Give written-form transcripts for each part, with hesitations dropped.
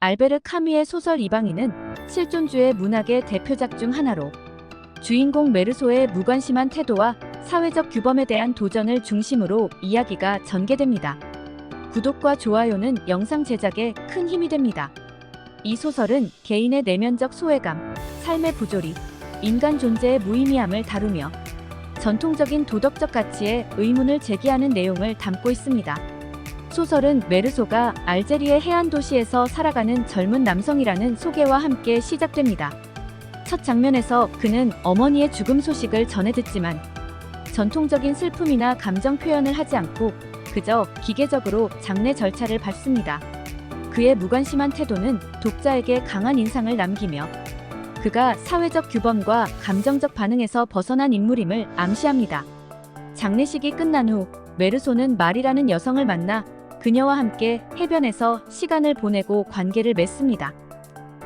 알베르 카뮈의 소설 이방인은 실존주의 문학의 대표작 중 하나로 주인공 메르소의 무관심한 태도와 사회적 규범에 대한 도전을 중심으로 이야기가 전개됩니다. 구독과 좋아요는 영상 제작에 큰 힘이 됩니다. 이 소설은 개인의 내면적 소외감, 삶의 부조리, 인간 존재의 무의미함을 다루며 전통적인 도덕적 가치에 의문을 제기하는 내용을 담고 있습니다. 소설은 메르소가 알제리의 해안 도시에서 살아가는 젊은 남성이라는 소개와 함께 시작됩니다. 첫 장면에서 그는 어머니의 죽음 소식을 전해 듣지만 전통적인 슬픔이나 감정 표현을 하지 않고 그저 기계적으로 장례 절차를 밟습니다. 그의 무관심한 태도는 독자에게 강한 인상을 남기며 그가 사회적 규범과 감정적 반응에서 벗어난 인물임을 암시합니다. 장례식이 끝난 후 메르소는 말이라는 여성을 만나 그녀와 함께 해변에서 시간을 보내고 관계를 맺습니다.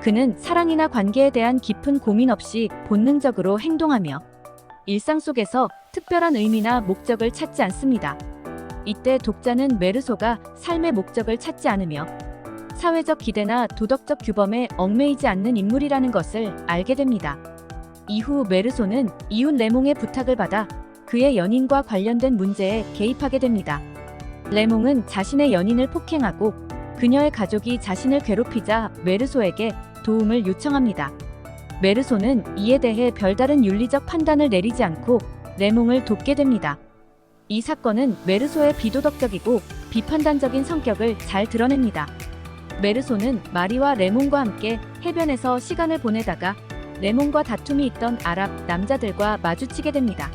그는 사랑이나 관계에 대한 깊은 고민 없이 본능적으로 행동하며 일상 속에서 특별한 의미나 목적을 찾지 않습니다. 이때 독자는 메르소가 삶의 목적을 찾지 않으며 사회적 기대나 도덕적 규범에 얽매이지 않는 인물이라는 것을 알게 됩니다. 이후 메르소는 이웃 레몽의 부탁을 받아 그의 연인과 관련된 문제에 개입하게 됩니다. 레몽은 자신의 연인을 폭행하고 그녀의 가족이 자신을 괴롭히자 메르소에게 도움을 요청합니다. 메르소는 이에 대해 별다른 윤리적 판단을 내리지 않고 레몽을 돕게 됩니다. 이 사건은 메르소의 비도덕적이고 비판단적인 성격을 잘 드러냅니다. 메르소는 마리와 레몽과 함께 해변에서 시간을 보내다가 레몽과 다툼이 있던 아랍 남자들과 마주치게 됩니다.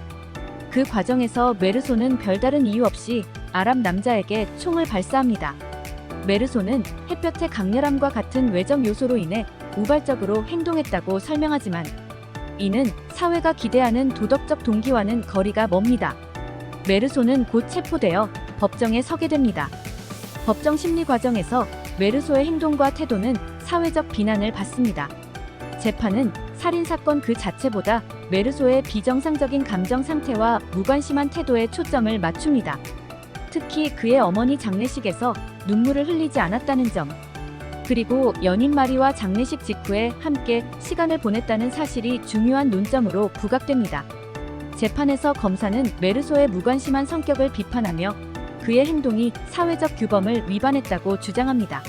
그 과정에서 메르소는 별다른 이유 없이 아랍 남자에게 총을 발사합니다. 메르소는 햇볕의 강렬함과 같은 외적 요소로 인해 우발적으로 행동했다고 설명하지만 이는 사회가 기대하는 도덕적 동기와는 거리가 멉니다. 메르소는 곧 체포되어 법정에 서게 됩니다. 법정 심리 과정에서 메르소의 행동과 태도는 사회적 비난을 받습니다. 재판은 살인사건 그 자체보다 메르소의 비정상적인 감정 상태와 무관심한 태도에 초점을 맞춥니다. 특히 그의 어머니 장례식에서 눈물을 흘리지 않았다는 점, 그리고 연인 마리와 장례식 직후에 함께 시간을 보냈다는 사실이 중요한 논점으로 부각됩니다. 재판에서 검사는 메르소의 무관심한 성격을 비판하며 그의 행동이 사회적 규범을 위반했다고 주장합니다.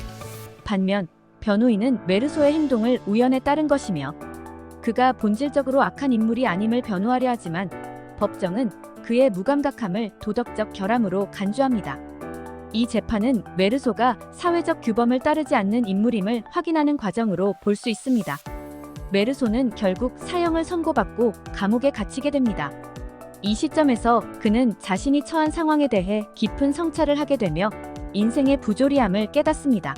반면 변호인은 메르소의 행동을 우연에 따른 것이며 그가 본질적으로 악한 인물이 아님을 변호하려 하지만 법정은 그의 무감각함을 도덕적 결함으로 간주합니다. 이 재판은 메르소가 사회적 규범을 따르지 않는 인물임을 확인하는 과정으로 볼 수 있습니다. 메르소는 결국 사형을 선고받고 감옥에 갇히게 됩니다. 이 시점에서 그는 자신이 처한 상황에 대해 깊은 성찰을 하게 되며 인생의 부조리함을 깨닫습니다.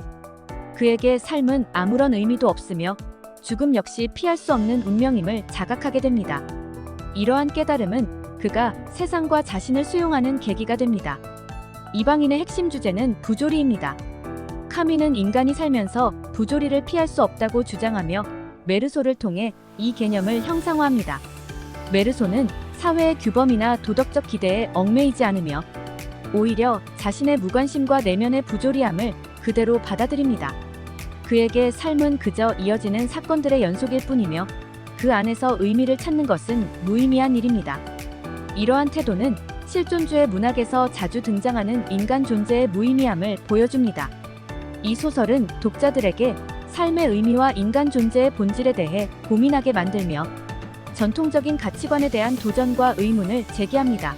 그에게 삶은 아무런 의미도 없으며 죽음 역시 피할 수 없는 운명임을 자각하게 됩니다. 이러한 깨달음은 그가 세상과 자신을 수용하는 계기가 됩니다. 이방인의 핵심 주제는 부조리입니다. 카뮈는 인간이 살면서 부조리를 피할 수 없다고 주장하며 메르소를 통해 이 개념을 형상화합니다. 메르소는 사회의 규범이나 도덕적 기대에 얽매이지 않으며 오히려 자신의 무관심과 내면의 부조리함을 그대로 받아들입니다. 그에게 삶은 그저 이어지는 사건들의 연속일 뿐이며 그 안에서 의미를 찾는 것은 무의미한 일입니다. 이러한 태도는 실존주의 문학에서 자주 등장하는 인간 존재의 무의미함을 보여줍니다. 이 소설은 독자들에게 삶의 의미와 인간 존재의 본질에 대해 고민하게 만들며 전통적인 가치관에 대한 도전과 의문을 제기합니다.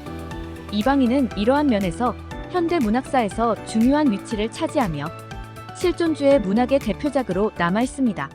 이방인은 이러한 면에서 현대 문학사에서 중요한 위치를 차지하며 실존주의 문학의 대표작으로 남아 있습니다.